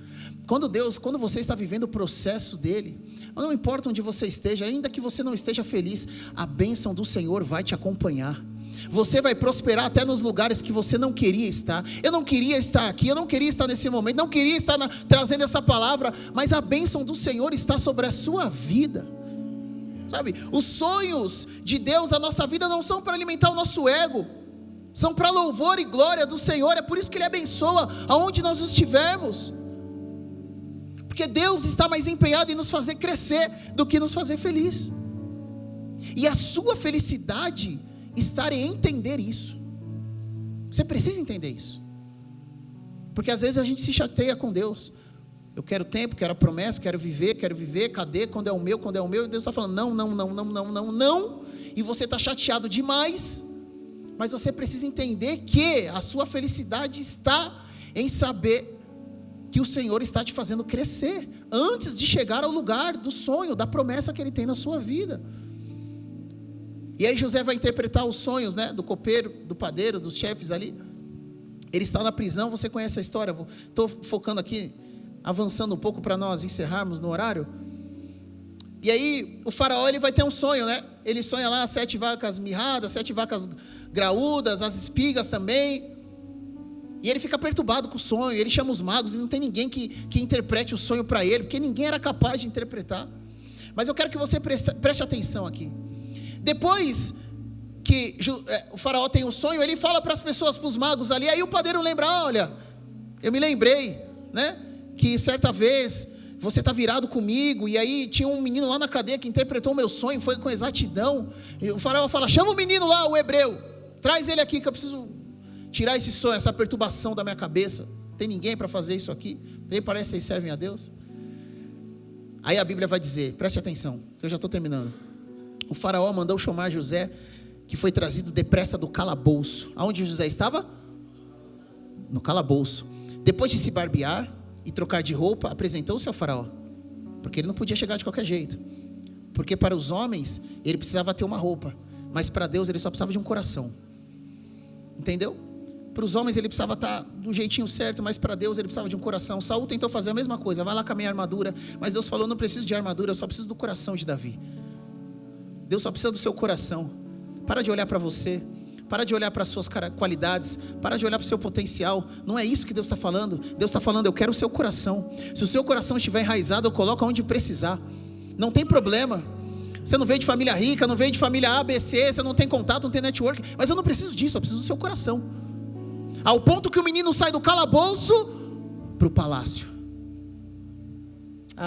A: quando você está vivendo o processo dele, não importa onde você esteja, ainda que você não esteja feliz, a bênção do Senhor vai te acompanhar. Você vai prosperar até nos lugares que você não queria estar. Eu não queria estar aqui, eu não queria estar nesse momento, não queria estar trazendo essa palavra, mas a bênção do Senhor está sobre a sua vida. Sabe, os sonhos de Deus na nossa vida não são para alimentar o nosso ego, são para louvor e glória do Senhor. É por isso que Ele abençoa aonde nós estivermos, porque Deus está mais empenhado em nos fazer crescer do que nos fazer feliz. E a sua felicidade está em entender isso. Você precisa entender isso, porque às vezes a gente se chateia com Deus. Eu quero tempo, quero a promessa, quero viver, cadê? Quando é o meu? E Deus está falando não, e você está chateado demais. Mas você precisa entender que a sua felicidade está em saber que o Senhor está te fazendo crescer, antes de chegar ao lugar do sonho, da promessa que Ele tem na sua vida. E aí José vai interpretar os sonhos, né, do copeiro, do padeiro, dos chefes ali. Ele está na prisão, você conhece a história. Estou focando aqui, avançando um pouco para nós encerrarmos no horário. E aí o faraó, ele vai ter um sonho, né? Ele sonha lá 7 vacas mirradas, 7 vacas graúdas, as espigas também. E ele fica perturbado com o sonho. Ele chama os magos, e não tem ninguém que interprete o sonho para ele, porque ninguém era capaz de interpretar. Mas eu quero que você preste atenção aqui. Depois que o faraó tem um sonho, ele fala para as pessoas, para os magos ali. Aí o padeiro lembra: olha, eu me lembrei, né, que certa vez você está virado comigo, e aí tinha um menino lá na cadeia que interpretou o meu sonho, foi com exatidão. E o faraó fala: chama o menino lá, o hebreu, traz ele aqui que eu preciso tirar esse sonho, essa perturbação da minha cabeça. Tem ninguém para fazer isso aqui? Nem parece que vocês servem a Deus. Aí a Bíblia vai dizer, preste atenção, eu já estou terminando. O faraó mandou chamar José, que foi trazido depressa do calabouço. Aonde José estava? No calabouço. Depois de se barbear e trocar de roupa, apresentou-se ao faraó, porque ele não podia chegar de qualquer jeito. Porque para os homens ele precisava ter uma roupa, mas para Deus ele só precisava de um coração. Entendeu? Para os homens ele precisava estar do jeitinho certo, mas para Deus ele precisava de um coração. Saul tentou fazer a mesma coisa, vai lá com a minha armadura, mas Deus falou, não preciso de armadura, eu só preciso do coração de Davi. Deus só precisa do seu coração. Para de olhar para você, para de olhar para as suas qualidades, para de olhar para o seu potencial. Não é isso que Deus está falando. Deus está falando, eu quero o seu coração. Se o seu coração estiver enraizado, eu coloco onde precisar. Não tem problema. Você não veio de família rica, não veio de família ABC, você não tem contato, não tem network, mas eu não preciso disso, eu preciso do seu coração. Ao ponto que o menino sai do calabouço para o palácio.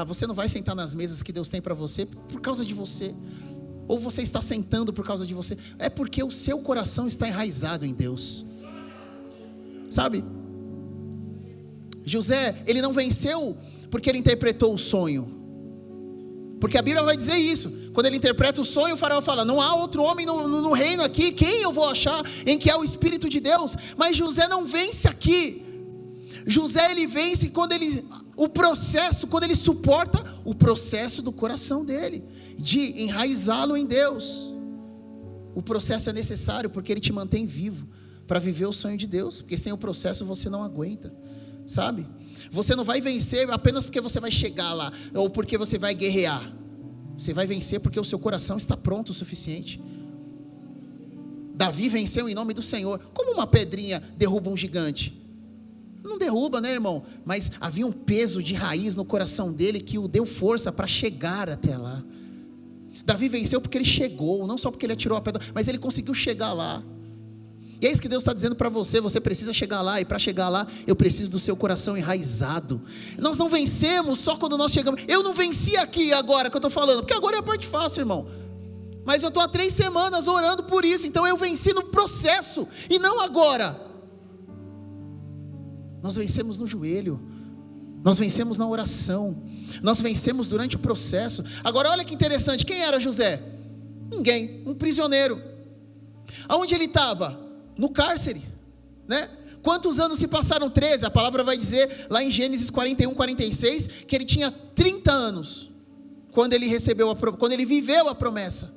A: Você não vai sentar nas mesas que Deus tem para você por causa de você. Ou você está sentando por causa de você. É porque o seu coração está enraizado em Deus. Sabe? José, ele não venceu porque ele interpretou o sonho. Porque a Bíblia vai dizer isso. Quando ele interpreta o sonho, o faraó fala, não há outro homem no reino aqui, quem eu vou achar em que é o Espírito de Deus? Mas José não vence aqui. José, ele vence quando ele suporta o processo do coração dele, de enraizá-lo em Deus. O processo é necessário porque ele te mantém vivo para viver o sonho de Deus, porque sem o processo você não aguenta, sabe? Você não vai vencer apenas porque você vai chegar lá, ou porque você vai guerrear. Você vai vencer porque o seu coração está pronto o suficiente. Davi venceu em nome do Senhor. Como uma pedrinha derruba um gigante? Não derruba, né, irmão? Mas havia um peso de raiz no coração dele que o deu força para chegar até lá. Davi venceu porque ele chegou, não só porque ele atirou a pedra, mas ele conseguiu chegar lá. E é isso que Deus está dizendo para você, você precisa chegar lá, e para chegar lá, eu preciso do seu coração enraizado. Nós não vencemos só quando nós chegamos. Eu não venci aqui agora que eu estou falando, porque agora é a parte fácil, irmão. Mas eu estou há 3 semanas orando por isso, então eu venci no processo, e não agora. Nós vencemos no joelho, nós vencemos na oração, nós vencemos durante o processo. Agora olha que interessante, quem era José? Ninguém, um prisioneiro. Aonde ele estava? No cárcere, né? Quantos anos se passaram? 13, a palavra vai dizer lá em Gênesis 41, 46, que ele tinha 30 anos, quando ele viveu a promessa,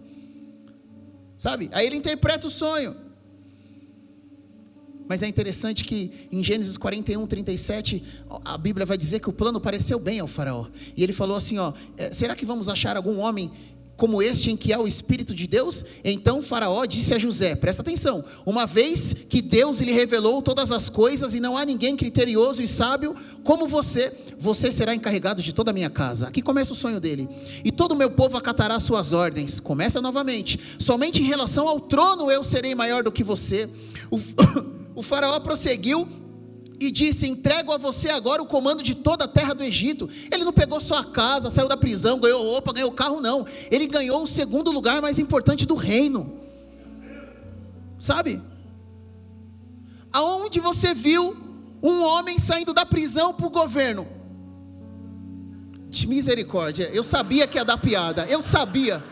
A: sabe? Aí ele interpreta o sonho. Mas é interessante que em Gênesis 41, 37, a Bíblia vai dizer que o plano pareceu bem ao faraó. E ele falou assim, será que vamos achar algum homem como este em que há o Espírito de Deus? Então o faraó disse a José, presta atenção, uma vez que Deus lhe revelou todas as coisas e não há ninguém criterioso e sábio como você será encarregado de toda a minha casa. Aqui começa o sonho dele. E todo o meu povo acatará suas ordens. Começa novamente. Somente em relação ao trono eu serei maior do que você. O faraó prosseguiu e disse, entrego a você agora o comando de toda a terra do Egito. Ele não pegou só a casa, saiu da prisão, ganhou roupa, ganhou carro, não. Ele ganhou o 2º lugar mais importante do reino. Sabe? Aonde você viu um homem saindo da prisão para o governo? De misericórdia, eu sabia que ia dar piada, eu sabia.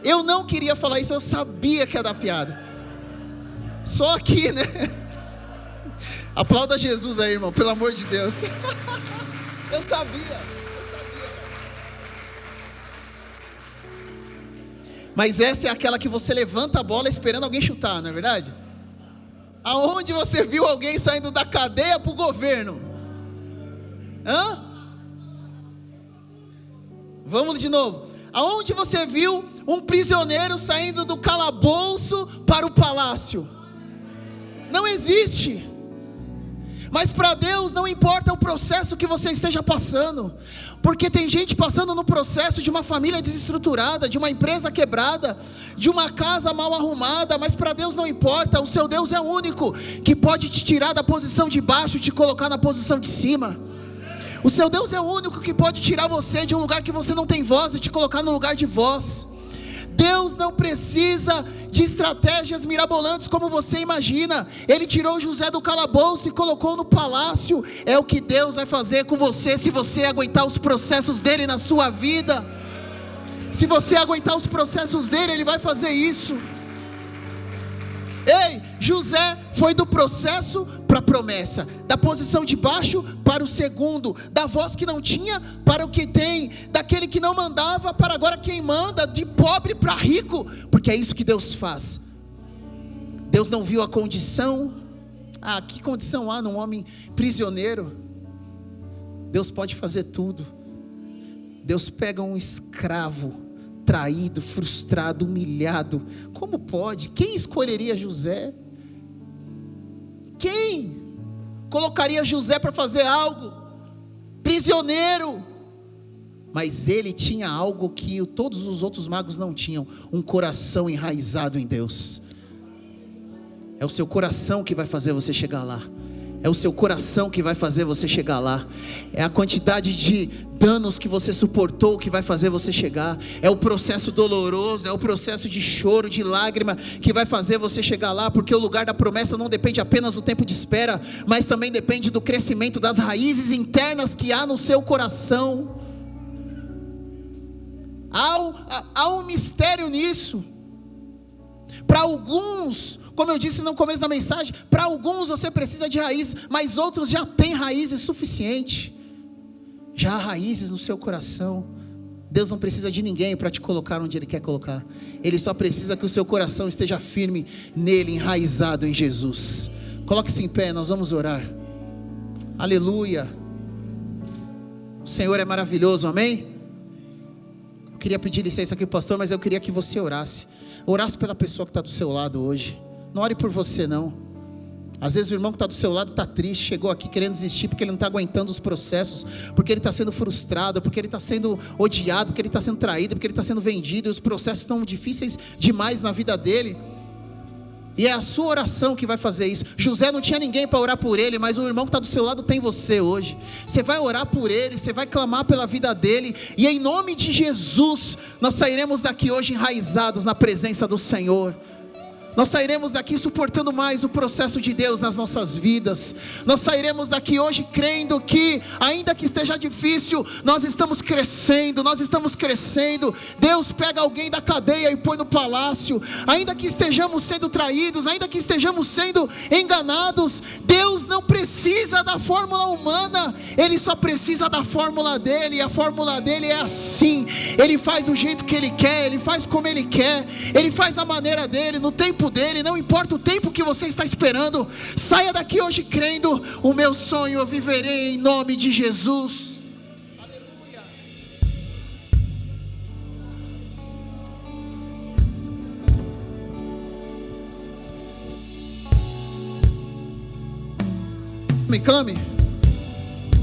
A: Eu não queria falar isso, eu sabia que ia dar piada. Só aqui, né? Aplauda Jesus aí, irmão, pelo amor de Deus. Eu sabia. Mas essa é aquela que você levanta a bola esperando alguém chutar, não é verdade? Aonde você viu alguém saindo da cadeia para o governo? Vamos de novo. Aonde você viu um prisioneiro saindo do calabouço para o palácio? Não existe. Mas para Deus não importa o processo que você esteja passando, porque tem gente passando no processo de uma família desestruturada, de uma empresa quebrada, de uma casa mal arrumada, mas para Deus não importa. O seu Deus é o único que pode te tirar da posição de baixo e te colocar na posição de cima. O seu Deus é o único que pode tirar você de um lugar que você não tem voz e te colocar no lugar de voz. Deus não precisa de estratégias mirabolantes como você imagina. Ele tirou José do calabouço e colocou no palácio. É o que Deus vai fazer com você se você aguentar os processos dele na sua vida. Se você aguentar os processos dele, ele vai fazer isso. Ei, José foi do processo para a promessa, da posição de baixo para o segundo, da voz que não tinha para o que tem, daquele que não mandava para agora quem manda, de pobre para rico, porque é isso que Deus faz. Deus não viu a condição. Que condição há num homem prisioneiro? Deus pode fazer tudo. Deus pega um escravo traído, frustrado, humilhado. Como pode? Quem escolheria José? Quem colocaria José para fazer algo? Prisioneiro. Mas ele tinha algo que todos os outros magos não tinham: um coração enraizado em Deus. É o seu coração que vai fazer você chegar lá. É o seu coração que vai fazer você chegar lá. É a quantidade de danos que você suportou que vai fazer você chegar. É o processo doloroso, é o processo de choro, de lágrima que vai fazer você chegar lá. Porque o lugar da promessa não depende apenas do tempo de espera, mas também depende do crescimento das raízes internas que há no seu coração. Há um mistério nisso. Para alguns, como eu disse no começo da mensagem, para alguns você precisa de raízes, mas outros já têm raízes suficiente. Já há raízes no seu coração. Deus não precisa de ninguém para te colocar onde Ele quer colocar. Ele só precisa que o seu coração esteja firme nele, enraizado em Jesus. Coloque-se em pé, nós vamos orar. Aleluia. O Senhor é maravilhoso, amém? Eu queria pedir licença aqui, pastor, mas eu queria que você orasse. Orasse pela pessoa que está do seu lado hoje. Não ore por você não. Às vezes o irmão que está do seu lado está triste, chegou aqui querendo desistir porque ele não está aguentando os processos, porque ele está sendo frustrado, porque ele está sendo odiado, porque ele está sendo traído, porque ele está sendo vendido, e os processos estão difíceis demais na vida dele. E é a sua oração que vai fazer isso. José não tinha ninguém para orar por ele, mas o irmão que está do seu lado tem você hoje. Você vai orar por ele, você vai clamar pela vida dele, e em nome de Jesus, nós sairemos daqui hoje enraizados na presença do Senhor. Nós sairemos daqui suportando mais o processo de Deus nas nossas vidas. Nós sairemos daqui hoje crendo que, ainda que esteja difícil, nós estamos crescendo, Deus pega alguém da cadeia e põe no palácio. Ainda que estejamos sendo traídos, ainda que estejamos sendo enganados, Deus não precisa da fórmula humana, Ele só precisa da fórmula dele. E a fórmula dele é assim: Ele faz do jeito que Ele quer, Ele faz como Ele quer, Ele faz da maneira dele, no tempo dele, não importa o tempo que você está esperando. Saia daqui hoje crendo: o meu sonho eu viverei em nome de Jesus. Aleluia.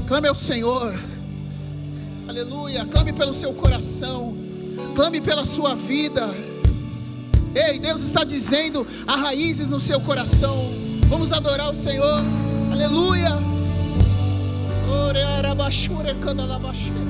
A: Clame ao Senhor. Aleluia. Clame pelo seu coração, clame pela sua vida. Ei, Deus está dizendo: há raízes no seu coração. Vamos adorar o Senhor. Aleluia. Ore arabashure candalabashure.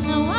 B: Não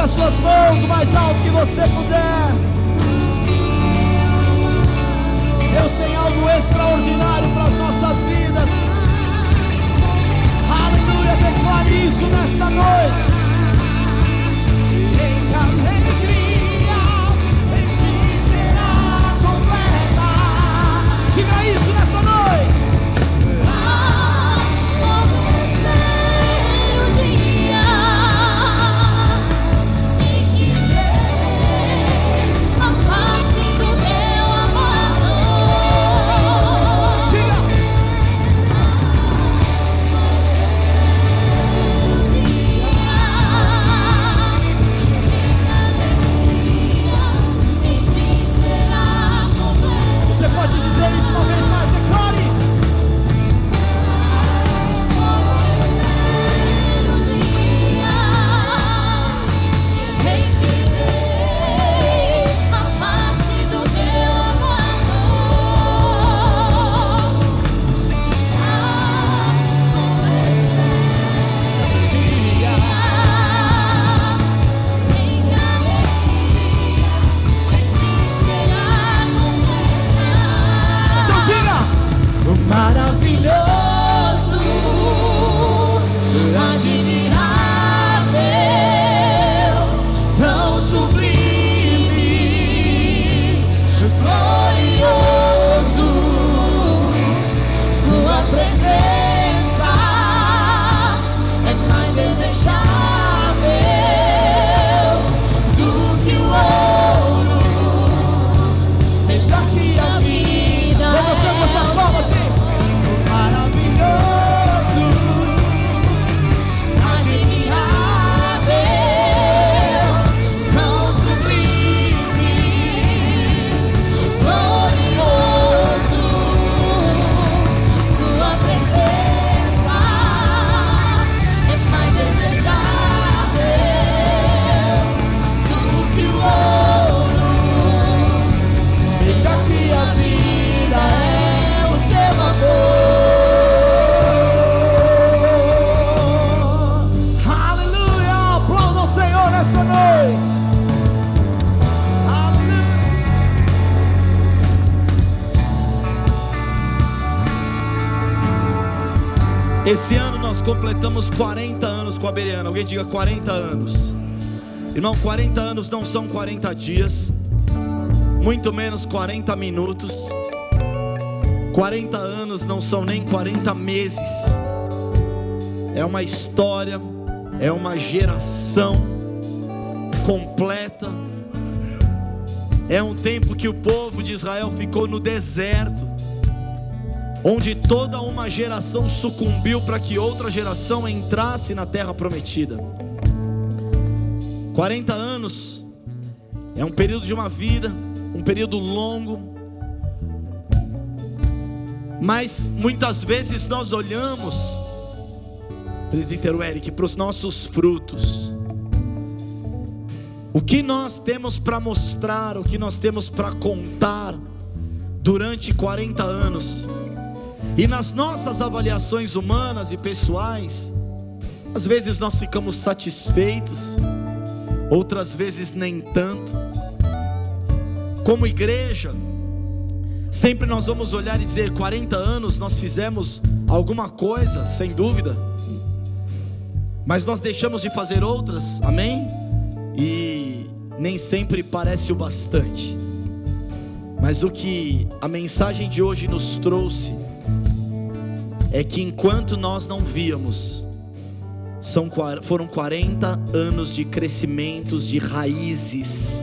B: as suas mãos o mais alto que você puder. Deus tem algo extraordinário para as nossas vidas. Aleluia, declare isso nesta noite. Em alegria, enfim será completa. Diga isso nessa noite. Esse ano nós completamos 40 anos com a Bereana. Alguém diga 40 anos. Irmão, 40 anos não são 40 dias, muito menos 40 minutos. 40 anos não são nem 40 meses. É uma história, é uma geração completa. É um tempo que o povo de Israel ficou no deserto, onde toda uma geração sucumbiu para que outra geração entrasse na terra prometida. 40 anos é um período de uma vida, um período longo, mas muitas vezes nós olhamos, presbítero Eric, para os nossos frutos. O que nós temos para mostrar, o que nós temos para contar durante 40 anos. E nas nossas avaliações humanas e pessoais, às vezes nós ficamos satisfeitos, outras vezes nem tanto. Como igreja, sempre nós vamos olhar e dizer: 40 anos nós fizemos alguma coisa, sem dúvida, mas nós deixamos de fazer outras, amém? E nem sempre parece o bastante. Mas o que a mensagem de hoje nos trouxe é que enquanto nós não víamos, foram 40 anos de crescimentos de raízes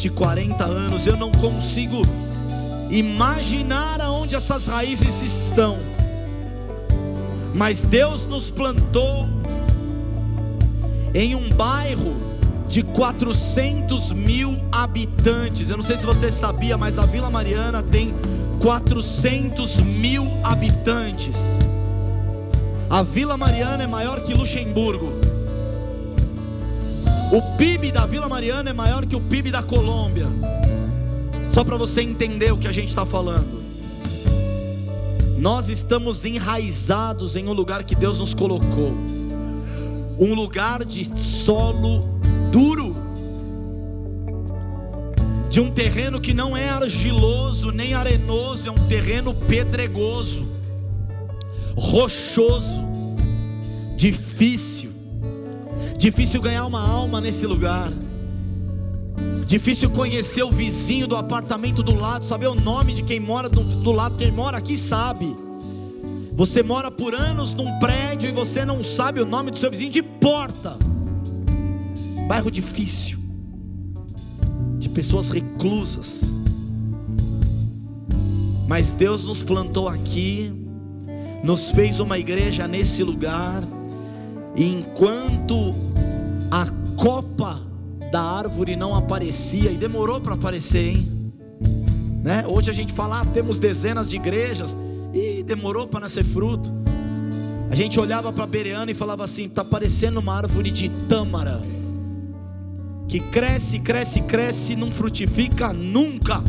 B: de 40 anos. Eu não consigo imaginar aonde essas raízes estão, mas Deus nos plantou em um bairro de 400 mil habitantes. Eu não sei se você sabia, mas a Vila Mariana tem 400 mil habitantes. A Vila Mariana é maior que Luxemburgo. O PIB da Vila Mariana é maior que o PIB da Colômbia. Só para você entender o que a gente está falando. Nós estamos enraizados em um lugar que Deus nos colocou. um lugar de solo duro, de um terreno que não é argiloso nem arenoso, é um terreno pedregoso, rochoso, difícil ganhar uma alma nesse lugar, difícil conhecer o vizinho do apartamento do lado, saber o nome de quem mora do lado. Quem mora aqui sabe. Você mora por anos num prédio e você não sabe o nome do seu vizinho de porta. Bairro difícil, de pessoas reclusas. Mas Deus nos plantou aqui, nos fez uma igreja nesse lugar. E enquanto a copa da árvore não aparecia, e demorou para aparecer, hein? Né? Hoje a gente fala, temos dezenas de igrejas, e demorou para nascer fruto. A gente olhava para Bereana e falava assim: está parecendo uma árvore de tâmara, que cresce, cresce, cresce, não frutifica nunca.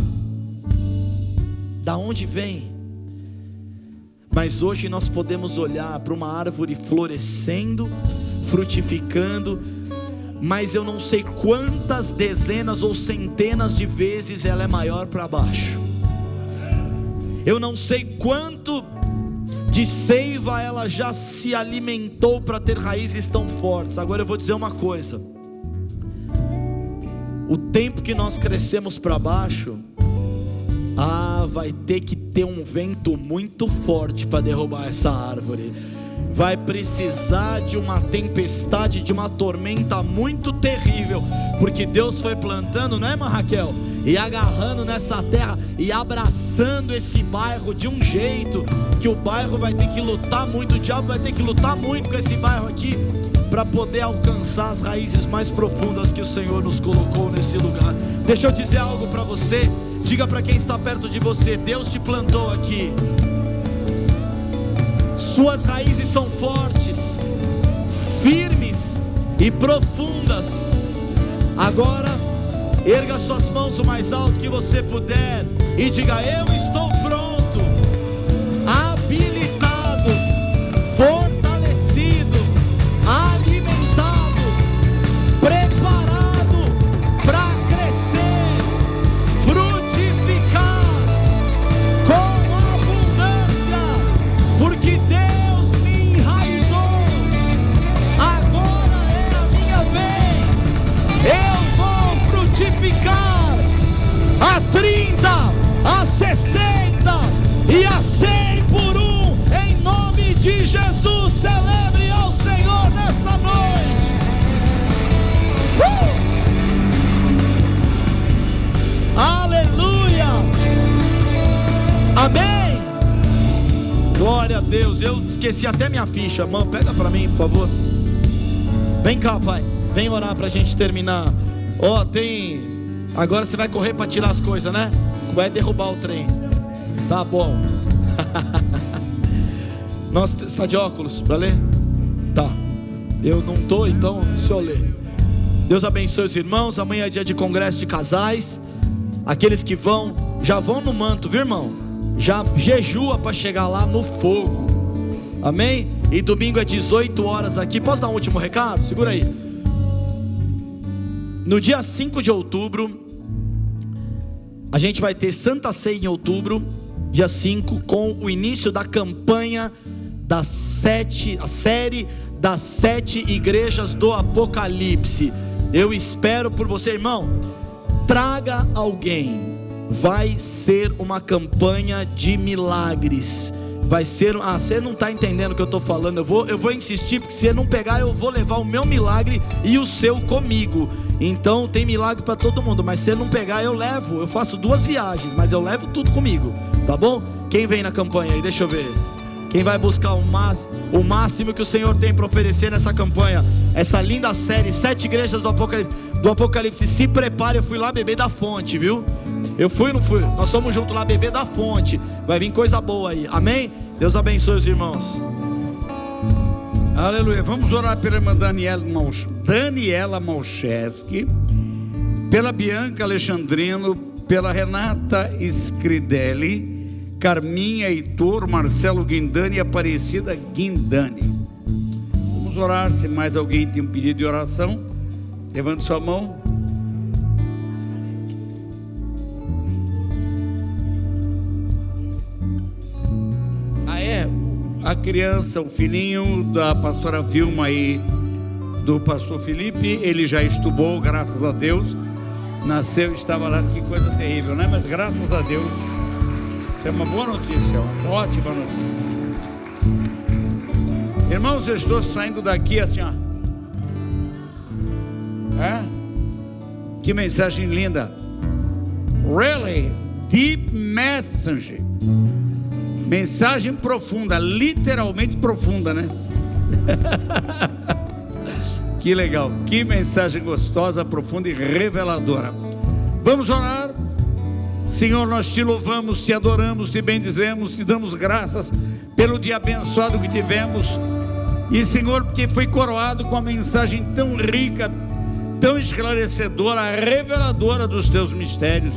B: Da onde vem? Mas hoje nós podemos olhar para uma árvore florescendo, frutificando, mas eu não sei quantas dezenas ou centenas de vezes ela é maior para baixo. Eu não sei quanto de seiva ela já se alimentou para ter raízes tão fortes. Agora eu vou dizer uma coisa: o tempo que nós crescemos para baixo, vai ter que ter um vento muito forte para derrubar essa árvore. Vai precisar de uma tempestade, de uma tormenta muito terrível, porque Deus foi plantando, não é, irmã Raquel? E agarrando nessa terra e abraçando esse bairro de um jeito que o bairro vai ter que lutar muito, o diabo vai ter que lutar muito com esse bairro aqui, para poder alcançar as raízes mais profundas que o Senhor nos colocou nesse lugar. Deixa eu dizer algo para você. Diga para quem está perto de você: Deus te plantou aqui. Suas raízes são fortes, firmes e profundas. Agora, erga suas mãos o mais alto que você puder e diga: eu estou pronto, habilitado, fortalecido, alimentado, preparado para crescer, frutificar com abundância, porque Deus me enraizou. Agora é a minha vez. Eu vou frutificar a 30, a 60 e a 100 por um, em nome de Jesus. Celebre ao Senhor nessa noite. Aleluia, amém. Glória a Deus. Eu esqueci até minha ficha, mãe, pega para mim, por favor. Vem cá, pai, vem orar pra gente terminar. Tem... Agora você vai correr para tirar as coisas, né? Vai derrubar o trem. Tá bom. Nossa, você está de óculos para ler? Tá. Eu não tô, então deixa eu ler. Deus abençoe os irmãos. Amanhã é dia de congresso de casais. Aqueles que vão, já vão no manto, viu, irmão? Já jejua para chegar lá no fogo. Amém? E domingo é 18 horas aqui. Posso dar um último recado? Segura aí. No dia 5 de outubro, a gente vai ter Santa Ceia em outubro, dia 5, com o início da campanha a série das 7 igrejas do Apocalipse. Eu espero por você, irmão. Traga alguém. Vai ser uma campanha de milagres. Vai ser, você não está entendendo o que eu estou falando. Eu vou insistir, porque se você não pegar, eu vou levar o meu milagre e o seu comigo. Então tem milagre para todo mundo, mas se você não pegar, eu levo. Eu faço 2 viagens, mas eu levo tudo comigo, tá bom? Quem vem na campanha aí? Deixa eu ver. Quem vai buscar o máximo que o Senhor tem para oferecer nessa campanha, essa linda série, 7 igrejas do Apocalipse. Se prepare, eu fui lá beber da fonte, viu? Eu fui ou não fui? Nós somos juntos lá beber da fonte. Vai vir coisa boa aí, amém? Deus abençoe os irmãos.
C: Aleluia. Vamos orar pela irmã Daniela Malcheski, pela Bianca Alexandrino, pela Renata Scridelli, Carminha Heitor, Marcelo Guindani e Aparecida Guindani. vamos orar. Se mais alguém tem um pedido de oração, levante sua mão. A criança, o filhinho da pastora Vilma e do pastor Felipe, ele já estubou, graças a Deus. Nasceu, estava lá, que coisa terrível, né? Mas graças a Deus, isso é uma boa notícia, uma ótima notícia. Irmãos, eu estou saindo daqui assim, ó. Que mensagem linda. Really deep message. Mensagem profunda, literalmente profunda, né? Que legal, que mensagem gostosa, profunda e reveladora. Vamos orar. Senhor, nós te louvamos, te adoramos, te bendizemos, te damos graças pelo dia abençoado que tivemos. E Senhor, porque foi coroado com a mensagem tão rica, tão esclarecedora, reveladora dos teus mistérios.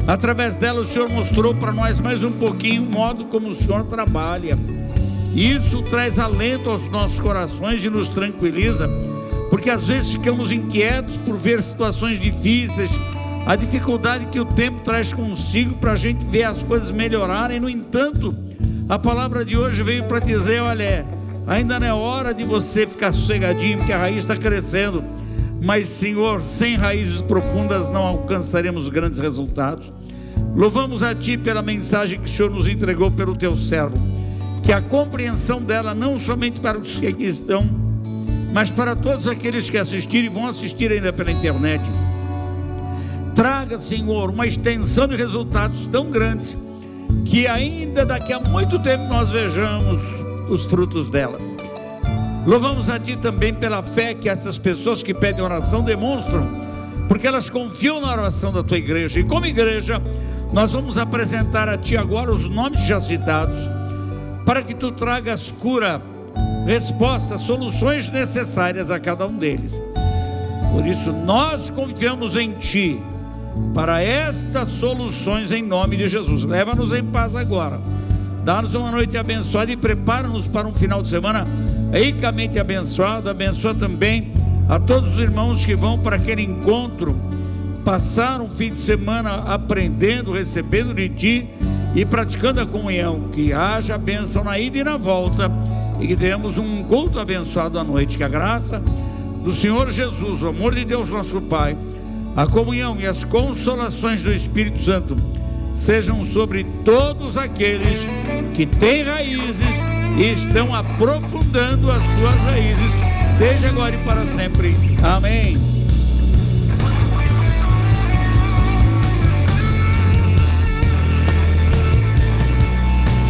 C: Através dela o Senhor mostrou para nós mais um pouquinho o modo como o Senhor trabalha. E isso traz alento aos nossos corações e nos tranquiliza, porque às vezes ficamos inquietos por ver situações difíceis, a dificuldade que o tempo traz consigo para a gente ver as coisas melhorarem. No entanto, a palavra de hoje veio para dizer: olha, ainda não é hora de você ficar sossegadinho, porque a raiz está crescendo. Mas Senhor, sem raízes profundas não alcançaremos grandes resultados. Louvamos a Ti pela mensagem que o Senhor nos entregou pelo Teu servo, que a compreensão dela, não somente para os que aqui estão, mas para todos aqueles que assistiram e vão assistir ainda pela internet, traga, Senhor, uma extensão de resultados tão grande, que ainda daqui a muito tempo nós vejamos os frutos dela. Louvamos a Ti também pela fé que essas pessoas que pedem oração demonstram, porque elas confiam na oração da Tua igreja. E como igreja, nós vamos apresentar a Ti agora os nomes já citados, para que Tu tragas cura, respostas, soluções necessárias a cada um deles. Por isso nós confiamos em Ti para estas soluções, em nome de Jesus. Leva-nos em paz agora, dá-nos uma noite abençoada e prepara-nos para um final de semana ricamente abençoado. Abençoa também a todos os irmãos que vão para aquele encontro, passar um fim de semana aprendendo, recebendo de Ti e praticando a comunhão. Que haja bênção na ida e na volta, e que tenhamos um culto abençoado à noite. Que a graça do Senhor Jesus, o amor de Deus nosso Pai, a comunhão e as consolações do Espírito Santo sejam sobre todos aqueles que têm raízes e estão aprofundando as suas raízes, desde agora e para sempre. Amém.